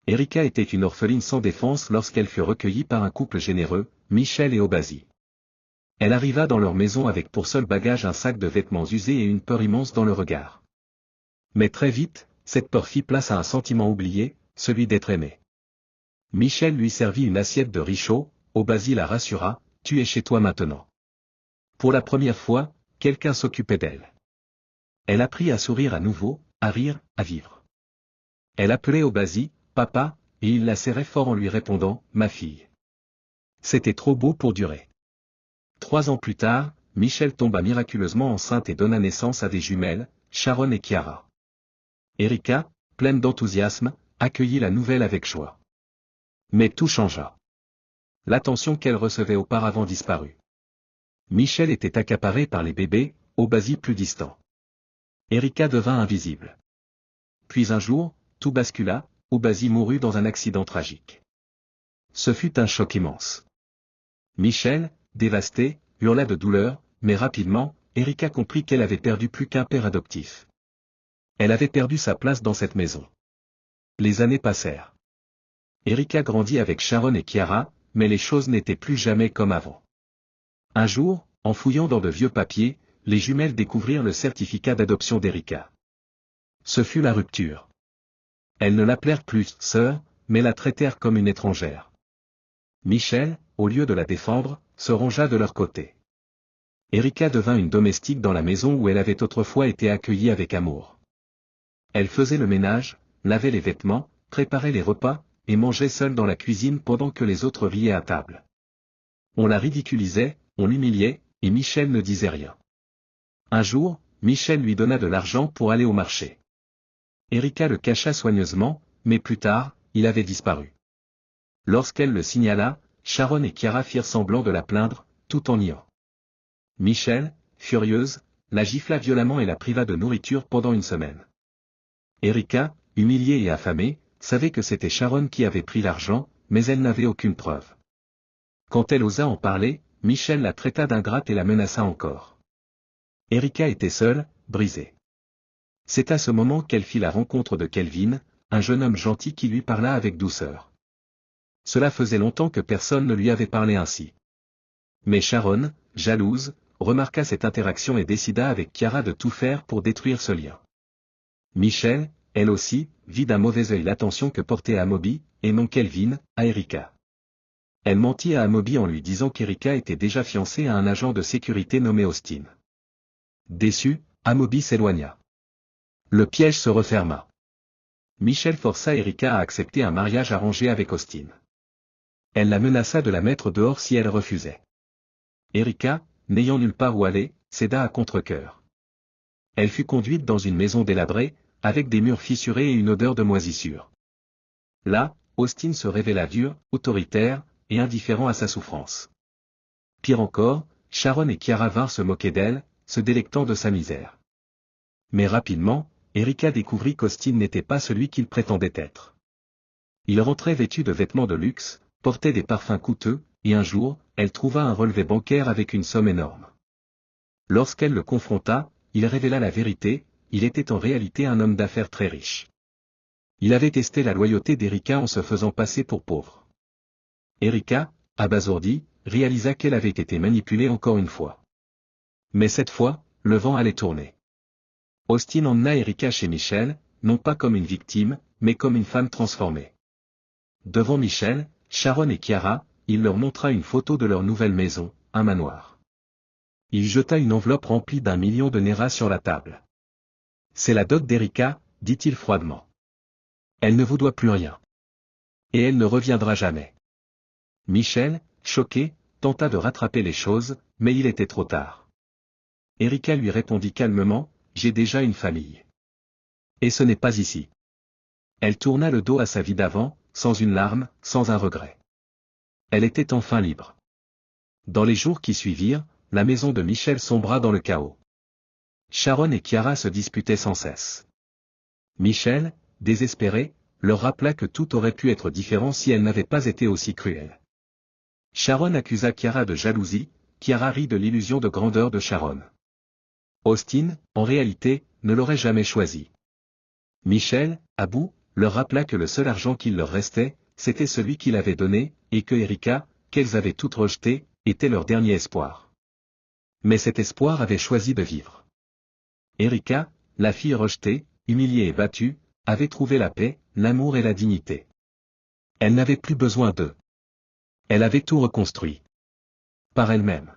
Erika était une orpheline sans défense lorsqu'elle fut recueillie par un couple généreux, Michel et Obasi. Elle arriva dans leur maison avec pour seul bagage un sac de vêtements usés et une peur immense dans le regard. Mais très vite, cette peur fit place à un sentiment oublié, celui d'être aimé. Michel lui servit une assiette de riz chaud, Obasi la rassura, « Tu es chez toi maintenant. » Pour la première fois, quelqu'un s'occupait d'elle. Elle apprit à sourire à nouveau, à rire, à vivre. Elle appelait Obasi, « Papa », et il la serrait fort en lui répondant, « Ma fille. » C'était trop beau pour durer. 3 ans plus tard, Michel tomba miraculeusement enceinte et donna naissance à des jumelles, Sharon et Chiara. Erika, pleine d'enthousiasme, accueillit la nouvelle avec joie. Mais tout changea. L'attention qu'elle recevait auparavant disparut. Michel était accaparé par les bébés, Obasi plus distant. Erika devint invisible. Puis un jour, tout bascula, Obasi mourut dans un accident tragique. Ce fut un choc immense. Michel, dévasté, hurla de douleur, mais rapidement, Erika comprit qu'elle avait perdu plus qu'un père adoptif. Elle avait perdu sa place dans cette maison. Les années passèrent. Erika grandit avec Sharon et Chiara, mais les choses n'étaient plus jamais comme avant. Un jour, en fouillant dans de vieux papiers, les jumelles découvrirent le certificat d'adoption d'Erika. Ce fut la rupture. Elles ne l'appelèrent plus « sœur », mais la traitèrent comme une étrangère. Michel, au lieu de la défendre, se rangea de leur côté. Erika devint une domestique dans la maison où elle avait autrefois été accueillie avec amour. Elle faisait le ménage, lavait les vêtements, préparait les repas, et mangeait seule dans la cuisine pendant que les autres riaient à table. On la ridiculisait, on l'humiliait, et Michel ne disait rien. Un jour, Michel lui donna de l'argent pour aller au marché. Erika le cacha soigneusement, mais plus tard, il avait disparu. Lorsqu'elle le signala, Sharon et Chiara firent semblant de la plaindre, tout en niant. Michel, furieuse, la gifla violemment et la priva de nourriture pendant une semaine. Erika, humiliée et affamée, savait que c'était Sharon qui avait pris l'argent, mais elle n'avait aucune preuve. Quand elle osa en parler, Michel la traita d'ingrate et la menaça encore. Erika était seule, brisée. C'est à ce moment qu'elle fit la rencontre de Kelvin, un jeune homme gentil qui lui parla avec douceur. Cela faisait longtemps que personne ne lui avait parlé ainsi. Mais Sharon, jalouse, remarqua cette interaction et décida avec Chiara de tout faire pour détruire ce lien. Michel, elle aussi, vit d'un mauvais œil l'attention que portait Amobi, et non Kelvin, à Erika. Elle mentit à Amobi en lui disant qu'Erika était déjà fiancée à un agent de sécurité nommé Austin. Déçu, Amobi s'éloigna. Le piège se referma. Michel força Erika à accepter un mariage arrangé avec Austin. Elle la menaça de la mettre dehors si elle refusait. Erika, n'ayant nulle part où aller, céda à contre-cœur. Elle fut conduite dans une maison délabrée, avec des murs fissurés et une odeur de moisissure. Là, Austin se révéla dur, autoritaire, et indifférent à sa souffrance. Pire encore, Sharon et Chiara vinrent se moquer d'elle, se délectant de sa misère. Mais rapidement, Erika découvrit qu'Austin n'était pas celui qu'il prétendait être. Il rentrait vêtu de vêtements de luxe, portait des parfums coûteux, et un jour, elle trouva un relevé bancaire avec une somme énorme. Lorsqu'elle le confronta, il révéla la vérité, il était en réalité un homme d'affaires très riche. Il avait testé la loyauté d'Erika en se faisant passer pour pauvre. Erika, abasourdie, réalisa qu'elle avait été manipulée encore une fois. Mais cette fois, le vent allait tourner. Austin emmena Erika chez Michel, non pas comme une victime, mais comme une femme transformée. Devant Michel, Sharon et Chiara, il leur montra une photo de leur nouvelle maison, un manoir. Il jeta une enveloppe remplie d'1 million de Nera sur la table. « C'est la dot d'Erika, dit-il froidement. Elle ne vous doit plus rien. Et elle ne reviendra jamais. » Michel, choqué, tenta de rattraper les choses, mais il était trop tard. Erika lui répondit calmement, « J'ai déjà une famille. Et ce n'est pas ici. » Elle tourna le dos à sa vie d'avant, sans une larme, sans un regret. Elle était enfin libre. Dans les jours qui suivirent, la maison de Michel sombra dans le chaos. Sharon et Chiara se disputaient sans cesse. Michel, désespéré, leur rappela que tout aurait pu être différent si elle n'avait pas été aussi cruelle. Sharon accusa Chiara de jalousie, Chiara rit de l'illusion de grandeur de Sharon. Austin, en réalité, ne l'aurait jamais choisi. Michel, à bout, leur rappela que le seul argent qu'il leur restait, c'était celui qu'il avait donné, et que Erika, qu'elles avaient toutes rejetée, était leur dernier espoir. Mais cet espoir avait choisi de vivre. Erika, la fille rejetée, humiliée et battue, avait trouvé la paix, l'amour et la dignité. Elle n'avait plus besoin d'eux. Elle avait tout reconstruit. Par elle-même.